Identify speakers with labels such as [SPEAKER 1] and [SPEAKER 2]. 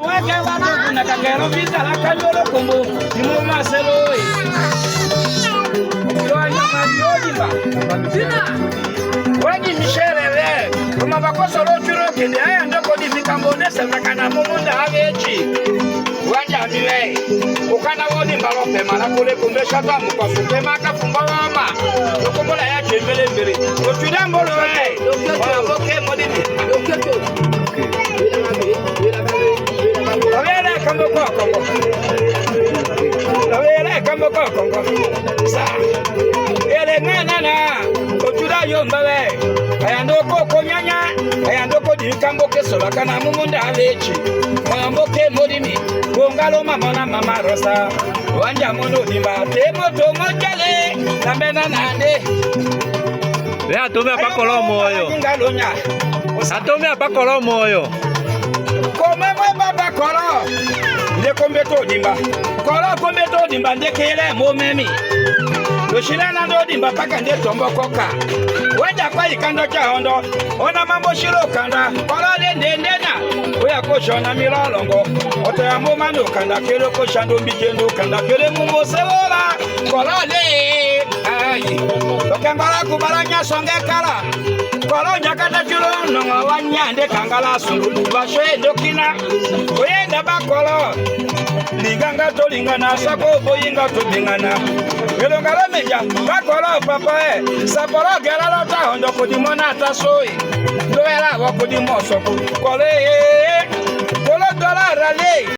[SPEAKER 1] wake watu kuna kangero vita la kanyolo kumbu Nimu maselo Kwa nyama yodimba Wengi misherele Kuma bakoso rochuro kende Aya ndoko di mikambone Sevrakana mumunda hagechi Wanja miwe Ukana wodimba lope Malakule kumbe shata Mukafuke maka fumba wama Nukumbola ya chembele mbele Rochuda mbolo we Wala boke modimi Lavere kambo kwa kongo Lavere kambo kwa kongo Sa Ele nana Rochuda yombawe Ayandoko konyanya Ayandoko di kambo kesola Kana mumunda havechi Mwamboke modimi Bongalo mama mama rosa Wanja mono dimba Temoto mojale Lambena nande
[SPEAKER 2] Lea tome apa kolomo oyo Atome apa kolomo oyo
[SPEAKER 1] Kome mwe baba kolo Nde kombeto dimba Kolo kombeto dimba nde kele momemi Yoshila nando dimba paka nde tombo koka Wanja kwa ikando cha hondo Ona mambo shiro kanda Kolo nde ndena Uya kosho na milolongo Oto ya mumano kanda kele koshando mbijendo Kanda kele mumo sewola Kolo le Ayi Lokengala kubalanya songe kala Kolo nyakata chulo Nongo wanyande kangala sungulu Bashe dokina Uyenda bakolo Linganga to lingana Sako boyinga to bingana Welongala meja Bakolo papa Saporo gela lota hondo Kodimona tasoi Doela wakudimo soko Kole Kolo dola rale